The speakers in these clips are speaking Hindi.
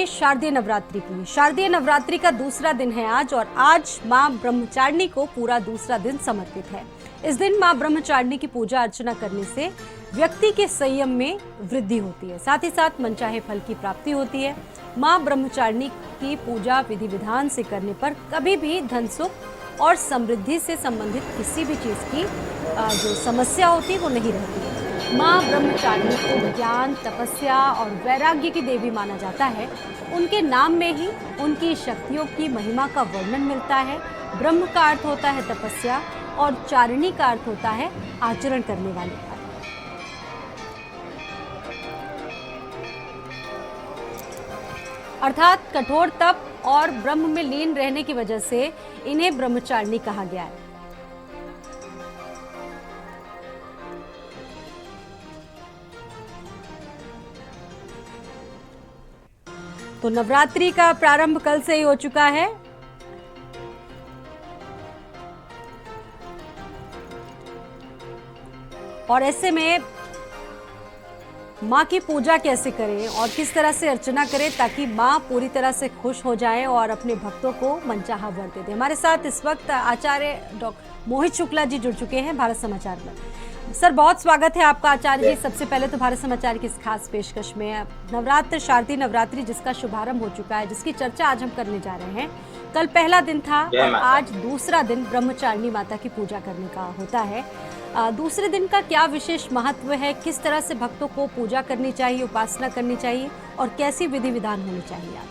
शारदीय नवरात्रि की। शारदीय नवरात्रि का दूसरा दिन है आज और आज मां ब्रह्मचारिणी को पूरा दूसरा दिन समर्पित है। इस दिन मां ब्रह्मचारिणी की पूजा अर्चना करने से व्यक्ति के संयम में वृद्धि होती है, साथ ही साथ मनचाहे फल की प्राप्ति होती है। मां ब्रह्मचारिणी की पूजा विधि विधान से करने पर कभी भी धन सुख और समृद्धि से संबंधित किसी भी चीज की जो समस्या होती है वो नहीं रहती है। मां ब्रह्मचारिणी को ज्ञान, तपस्या और वैराग्य की देवी माना जाता है। उनके नाम में ही उनकी शक्तियों की महिमा का वर्णन मिलता है। ब्रह्म का अर्थ होता है तपस्या और चारिणी का अर्थ होता है आचरण करने वाले। अर्थात कठोर तप और ब्रह्म में लीन रहने की वजह से इन्हें ब्रह्मचारिणी कहा गया है। तो नवरात्रि का प्रारंभ कल से ही हो चुका है और ऐसे में माँ की पूजा कैसे करें और किस तरह से अर्चना करें ताकि माँ पूरी तरह से खुश हो जाए और अपने भक्तों को मनचाहा वर दे दे। हमारे साथ इस वक्त आचार्य डॉक्टर मोहित शुक्ला जी जुड़ चुके हैं भारत समाचार में। सर, बहुत स्वागत है आपका आचार्य जी। सबसे पहले तो भारत समाचार की इस खास पेशकश में नवरात्र, शारदीय नवरात्रि जिसका शुभारंभ हो चुका है, जिसकी चर्चा आज हम करने जा रहे हैं। कल पहला दिन था और आज दूसरा दिन ब्रह्मचारिणी माता की पूजा करने का होता है। दूसरे दिन का क्या विशेष महत्व है, किस तरह से भक्तों को पूजा करनी चाहिए, उपासना करनी चाहिए और कैसी विधि विधान होनी चाहिए आज?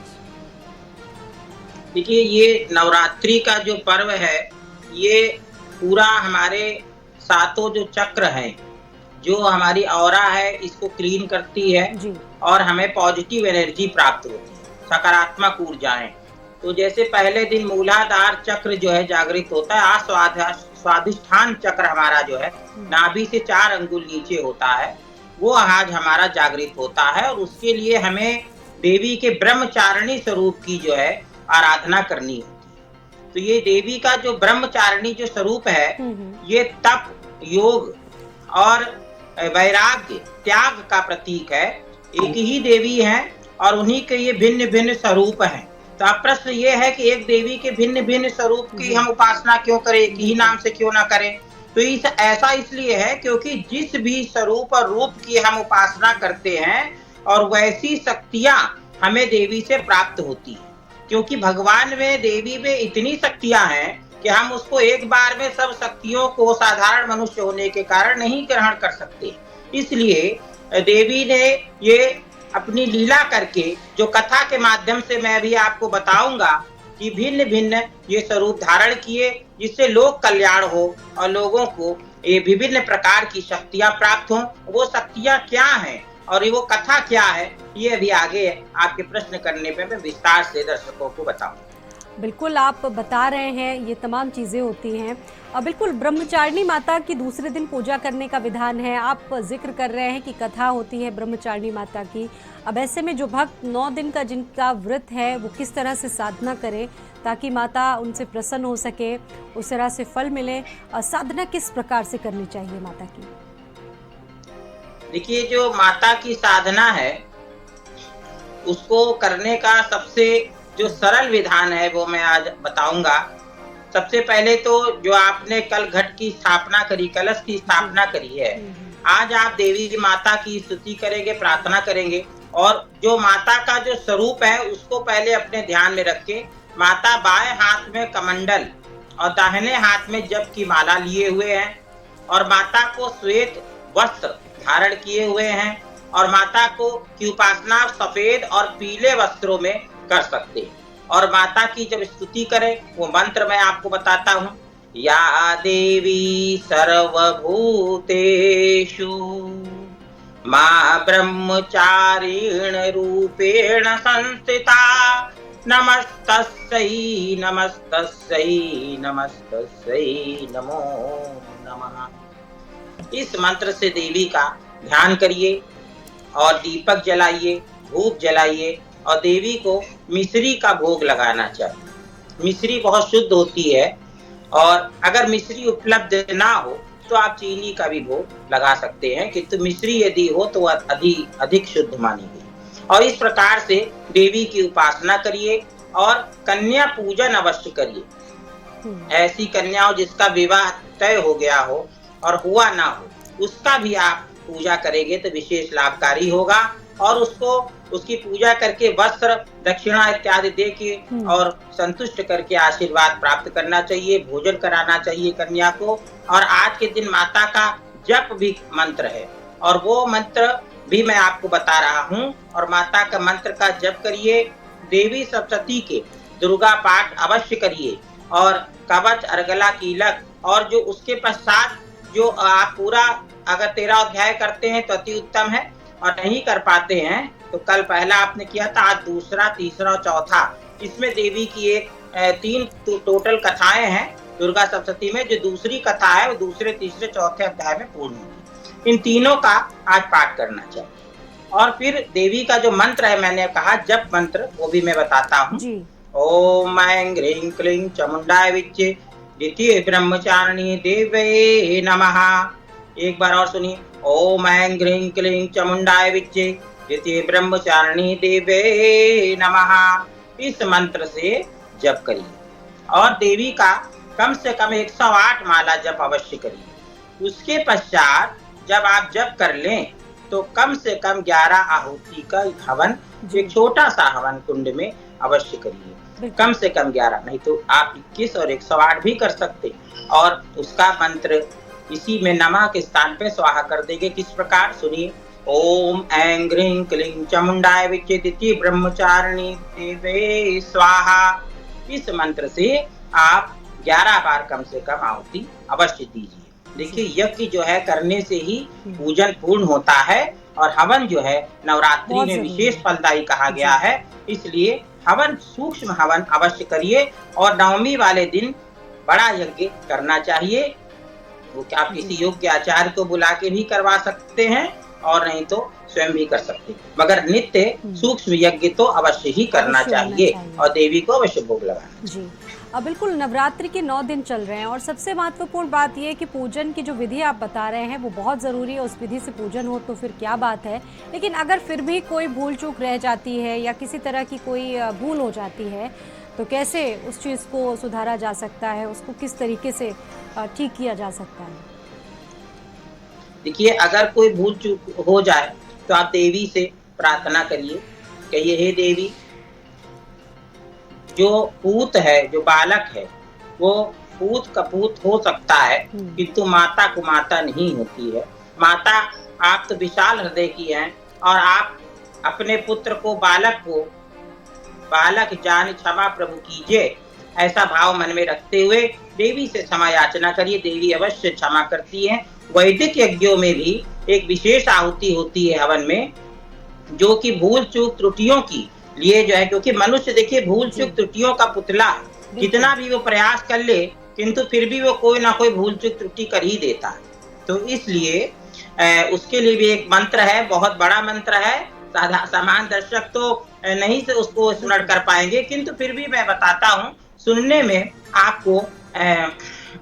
देखिए, ये नवरात्रि का जो पर्व है ये पूरा हमारे सातों जो चक्र हैं, जो हमारी ऑरा है, इसको क्लीन करती है जी। और हमें पॉजिटिव एनर्जी प्राप्त होती है, सकारात्मक ऊर्जाएं। तो जैसे पहले दिन मूलाधार चक्र जो है जागृत होता है, स्वादिष्ठान चक्र हमारा जो है नाभि से 4 अंगुल नीचे होता है, वो आज हमारा जागृत होता है और उसके लिए हमें देवी के ब्रह्मचारिणी स्वरूप की जो है आराधना करनी होती है। तो ये देवी का जो ब्रह्मचारिणी जो स्वरूप है ये तप, योग और वैराग्य, त्याग का प्रतीक है। एक ही देवी है और उन्हीं के ये भिन्न भिन्न स्वरूप हैं। तो अब प्रश्न ये है कि एक देवी के भिन्न भिन्न स्वरूप की हम उपासना क्यों करें, एक ही नाम से क्यों ना करें? तो ऐसा इसलिए है क्योंकि जिस भी स्वरूप और रूप की हम उपासना करते हैं और वैसी शक्तियां हमें देवी से प्राप्त होती हैं, क्योंकि भगवान में, देवी में इतनी शक्तियां हैं कि हम उसको एक बार में सब शक्तियों को साधारण मनुष्य होने के कारण नहीं ग्रहण कर सकते। इसलिए देवी ने ये अपनी लीला करके, जो कथा के माध्यम से मैं भी आपको बताऊंगा कि भिन्न भिन्न ये स्वरूप धारण किए, जिससे लोक कल्याण हो और लोगों को ये विभिन्न प्रकार की शक्तियां प्राप्त हों। वो शक्तियां क्या हैं और वो कथा क्या है, ये अभी आगे आपके प्रश्न करने पे मैं विस्तार से दर्शकों को बताऊंगा। बिल्कुल, आप बता रहे हैं ये तमाम चीज़ें होती हैं। बिल्कुल, ब्रह्मचारिणी माता की दूसरे दिन पूजा करने का विधान है। आप जिक्र कर रहे हैं कि कथा होती है ब्रह्मचारिणी माता की। अब ऐसे में जो भक्त 9 दिन का जिनका व्रत है वो किस तरह से साधना करें ताकि माता उनसे प्रसन्न हो सके, उस तरह से फल मिले, साधना किस प्रकार से करनी चाहिए माता की? देखिए, जो माता की साधना है उसको करने का सबसे जो सरल विधान है वो मैं आज बताऊंगा। सबसे पहले तो जो आपने कल घट की स्थापना करी, कलश की स्थापना करी है, आज आप देवी माता की स्तुति करेंगे, प्रार्थना करेंगे और जो माता का जो स्वरूप है उसको पहले अपने ध्यान में रखें। माता बाएं हाथ में कमंडल और दाहिने हाथ में जप की माला लिए हुए हैं और माता को श्वेत वस्त्र धारण किए हुए हैं और माता को की उपासना सफेद और पीले वस्त्रों में कर सकते हैं। और माता की जब स्तुति करें वो मंत्र मैं आपको बताता हूँ। या देवी सर्वभूतेषु मां ब्रह्मचारिण रूपेण संस्थिता नमस्तस्यै नमस्तस्यै नमस्तस्यै नमो नमः। इस मंत्र से देवी का ध्यान करिए और दीपक जलाइए, धूप जलाइए और देवी को मिश्री का भोग लगाना चाहिए। मिश्री बहुत शुद्ध होती है और अगर मिश्री उपलब्ध ना हो तो आप चीनी का भी भोग लगा सकते हैं, किंतु मिश्री यदि हो तो वह अधिक शुद्ध मानी गई। और इस प्रकार से देवी की उपासना करिए और कन्या पूजन अवश्य करिए। ऐसी कन्याओं जिसका विवाह तय हो गया हो और हुआ ना हो, उसका भी आप पूजा करेंगे तो विशेष लाभकारी होगा। और उसको उसकी पूजा करके वस्त्र दक्षिणा इत्यादि दे के और संतुष्ट करके आशीर्वाद प्राप्त करना चाहिए। भोजन कराना चाहिए कन्या को। और आज के दिन माता का जप भी मंत्र है और वो मंत्र भी मैं आपको बता रहा हूँ। और माता का मंत्र का जप करिए। देवी सप्तशती के दुर्गा पाठ अवश्य करिए और कवच अर्गला कीलक, और जो उसके पश्चात जो आप पूरा अगर 13 अध्याय करते हैं तो अति उत्तम है, और नहीं कर पाते हैं तो कल पहला आपने किया था, आज दूसरा, तीसरा और चौथा। इसमें देवी की एक 3 टोटल कथाएं हैं दुर्गा सप्तशती में। जो दूसरी कथा है वो दूसरे, तीसरे, चौथे अध्याय में पूर्ण होगी। इन तीनों का आज पाठ करना चाहिए। और फिर देवी का जो मंत्र है, मैंने कहा जप मंत्र, वो भी मैं बताता हूँ। ओम ऐं ह्रीं क्लीं चामुंडाय विच्चे द्वितीय ब्रह्मचारिणी देवे नमः। एक बार और सुनिए। ओम ऐं ह्रीं क्लीं चामुंडाय विच्चे द्वितीय ब्रह्मचारिणी देवे नमः। इस मंत्र से जप करिए और देवी का कम से कम 108 माला जप अवश्य करिए। उसके पश्चात जब आप जप कर लें तो कम से कम 11 आहुति का हवन, एक छोटा सा हवन कुंड में अवश्य करिए। कम से कम 11, नहीं तो आप 21 और 108 भी कर सकते। और उसका मंत्र इसी में नमः के स्थान पे स्वाहा कर देंगे। किस प्रकार, सुनिए। ओम ऐं ह्रीं क्लीं चामुंडाय विच्चे द्वितीय ब्रह्मचारिणी देवे स्वाहा। इस मंत्र से आप 11 बार कम से कम आहुति अवश्य दीजिए। देखिए, यज्ञ जो है करने से ही पूजन पूर्ण होता है, और हवन जो है नवरात्रि में विशेष फलदायी कहा गया है। इसलिए हवन, सूक्ष्म हवन अवश्य करिए। और नवमी वाले दिन बड़ा यज्ञ करना चाहिए। वो आप किसी योग्य आचार्य को बुला के भी करवा सकते हैं और नहीं तो स्वयं भी कर सकते हैं, मगर नित्य सूक्ष्म यज्ञ तो अवश्य ही करना चाहिए और देवी को अवश्य भोग लगाना। जी, अब बिल्कुल नवरात्रि के 9 दिन चल रहे हैं और सबसे महत्वपूर्ण बात यह है कि पूजन की जो विधि आप बता रहे हैं वो बहुत ज़रूरी है। उस विधि से पूजन हो तो फिर क्या बात है। लेकिन अगर फिर भी कोई भूल चूक रह जाती है या किसी तरह की कोई भूल हो जाती है तो कैसे उस चीज़ को सुधारा जा सकता है, उसको किस तरीके से ठीक किया जा सकता है? देखिए, अगर कोई भूल चूक हो जाए तो आप देवी से प्रार्थना करिए, कहिए हे देवी, जो पूत है, जो बालक है, वो पूत कपूत हो सकता है किंतु माता को माता नहीं होती है। माता आप तो विशाल हृदय की हैं और आप अपने पुत्र को, बालक को, बालक जान क्षमा प्रभु कीजिए, ऐसा भाव मन में रखते हुए देवी से क्षमा याचना करिए। देवी अवश्य क्षमा करती हैं। वैदिक यज्ञों में भी एक विशेष आहुति होती है हवन में, जो कि भूल चूक त्रुटियों की लिए जो है, क्योंकि मनुष्य देखिए भूल चूक त्रुटियों का पुतला है। कितना भी वो प्रयास कर ले किंतु फिर भी वो कोई ना कोई भूल चूक त्रुटि कर ही देता है। तो इसलिए उसके लिए भी एक मंत्र है, बहुत बड़ा मंत्र है। सामान्य दर्शक तो नहीं से उसको स्मरण कर पाएंगे, किंतु फिर भी मैं बताता हूँ, सुनने में आपको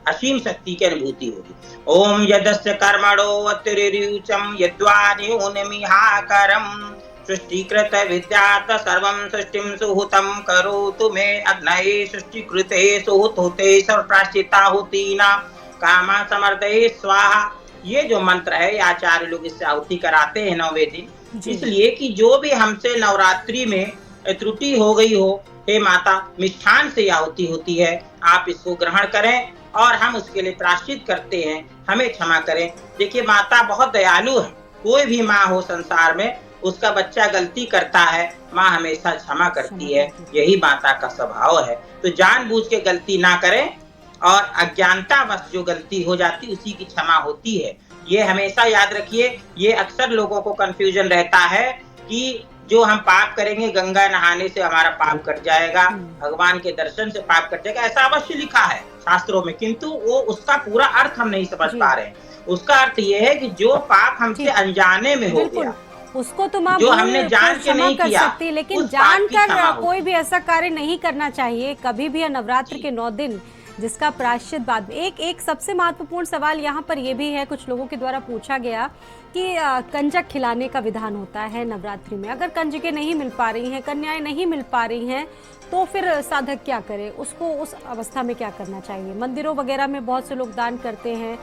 असीम शक्ति की अनुभूति होगी। ओम यदस्य कर्मणो अतिरिच्यम यद्वान्योनिमिहाकरं सृष्टिकृत विद्यात सर्वं सृष्टिं सुहुतं करोतु मे अग्नये सृष्टिकृते सुहुते सर्वप्राश्चिताहुतीना कामा समर्दये स्वाहा। ये जो मंत्र है आचार्य लोग इससे आहुति कराते हैं 9वें दिन, इसलिए कि जो भी हमसे नवरात्रि में त्रुटि हो गई हो, हे माता, मिष्ठान से आहुति होती है, आप इसको ग्रहण करें और हम उसके लिए प्रायश्चित करते हैं, हमें क्षमा करें। देखिए, माता बहुत दयालु है। कोई भी माँ हो संसार में, उसका बच्चा गलती करता है, माँ हमेशा क्षमा करती है। यही माता का स्वभाव है। तो जानबूझ के गलती ना करें और अज्ञानतावश जो गलती हो जाती उसी की क्षमा होती है। ये हमेशा याद रखिए। ये अक्सर लोगों को कंफ्यूजन रहता है कि जो हम पाप करेंगे, गंगा नहाने से हमारा पाप कट जाएगा, भगवान के दर्शन से पाप कट जाएगा, ऐसा अवश्य लिखा है शास्त्रों में, किंतु वो उसका पूरा अर्थ हम नहीं समझ पा रहे हैं। उसका अर्थ ये है कि जो पाप हमसे अनजाने में हो गया, उसको तो माँ जो हमने जान के नहीं किया, सकती, लेकिन जानकर कोई भी ऐसा कार्य नहीं करना चाहिए। कभी भी नवरात्र के 9 दिन जिसका प्रायश्चित बाद में एक सबसे महत्वपूर्ण सवाल यहाँ पर यह भी है, कुछ लोगों के द्वारा पूछा गया कि कंजक खिलाने का विधान होता है नवरात्रि में। अगर कंजकें नहीं मिल पा रही हैं, कन्याएं नहीं मिल पा रही हैं, तो फिर साधक क्या करे? उसको उस अवस्था में क्या करना चाहिए? मंदिरों वगैरह में बहुत से लोग दान करते हैं,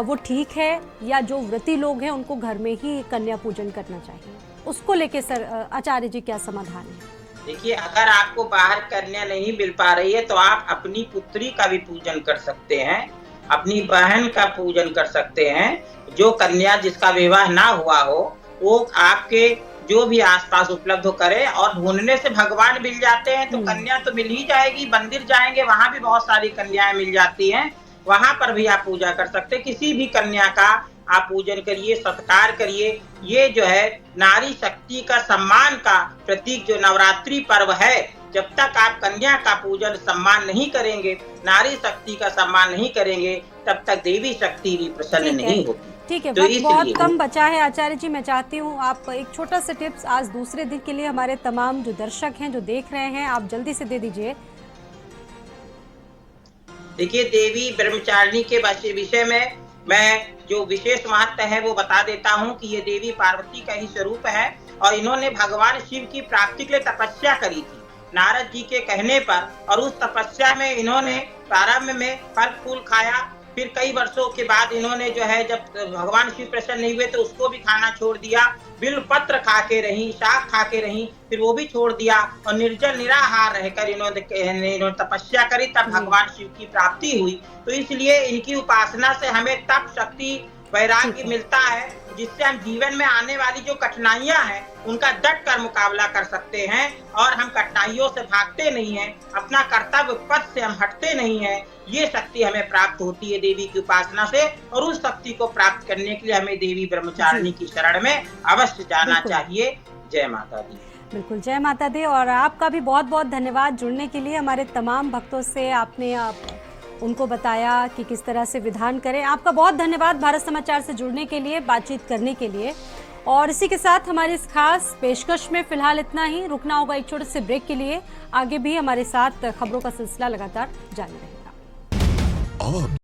वो ठीक है, या जो व्रती लोग हैं उनको घर में ही कन्या पूजन करना चाहिए? उसको लेके सर आचार्य जी क्या समाधान है? देखिए, अगर आपको बाहर कन्या नहीं मिल पा रही है तो आप अपनी पुत्री का भी पूजन कर सकते हैं, अपनी बहन का पूजन कर सकते हैं। जो कन्या जिसका विवाह ना हुआ हो वो आपके जो भी आसपास उपलब्ध करे, और ढूंढने से भगवान मिल जाते हैं तो कन्या तो मिल ही जाएगी। मंदिर जाएंगे वहां भी बहुत सारी कन्याएं मिल जाती हैं, वहां पर भी आप पूजा कर सकते हैं। किसी भी कन्या का आप पूजन करिए, सत्कार करिए। ये जो है नारी शक्ति का सम्मान का प्रतीक जो नवरात्रि पर्व है, जब तक आप कन्या का पूजन सम्मान नहीं करेंगे, नारी शक्ति का सम्मान नहीं करेंगे, तब तक देवी शक्ति भी प्रसन्न नहीं होगी। ठीक है, तो वक्त बहुत कम बचा है आचार्य जी, मैं चाहती हूँ आप एक छोटा सा टिप्स आज दूसरे दिन के लिए हमारे तमाम जो दर्शक हैं, जो देख रहे हैं, आप जल्दी से दे दीजिए। देखिए, देवी ब्रह्मचारिणी के विषय में मैं जो विशेष महत्व है वो बता देता हूँ कि ये देवी पार्वती का ही स्वरूप है, और इन्होंने भगवान शिव की प्राप्ति के लिए तपस्या करी थी नारद जी के कहने पर, और उस तपस्या में इन्होंने प्रारंभ में फल फूल खाया, फिर कई वर्षों के बाद इन्होंने जो है जब भगवान शिव प्रसन्न नहीं हुए तो उसको भी खाना छोड़ दिया, बिल्व पत्र खा के रही, शाक खा के रही, फिर वो भी छोड़ दिया, और निर्जल निराहार रहकर इन्होंने तपस्या करी, तब भगवान शिव की प्राप्ति हुई। तो इसलिए इनकी उपासना से हमें तप शक्ति वैराग्य मिलता है, जिससे हम जीवन में आने वाली जो कठिनाइयां हैं उनका डट कर मुकाबला कर सकते हैं, और हम कठिनाइयों से भागते नहीं हैं, अपना कर्तव्य पथ से हम हटते नहीं हैं। ये शक्ति हमें प्राप्त होती है देवी की उपासना से, और उस शक्ति को प्राप्त करने के लिए हमें देवी ब्रह्मचारिणी की शरण में अवश्य जाना चाहिए। जय माता दी। बिल्कुल, जय माता दी। और आपका भी बहुत बहुत धन्यवाद जुड़ने के लिए हमारे तमाम भक्तों से। आपने उनको बताया कि किस तरह से विधान करें। आपका बहुत धन्यवाद भारत समाचार से जुड़ने के लिए, बातचीत करने के लिए। और इसी के साथ हमारी इस खास पेशकश में फिलहाल इतना ही। रुकना होगा एक छोटे से ब्रेक के लिए। आगे भी हमारे साथ खबरों का सिलसिला लगातार जारी रहेगा।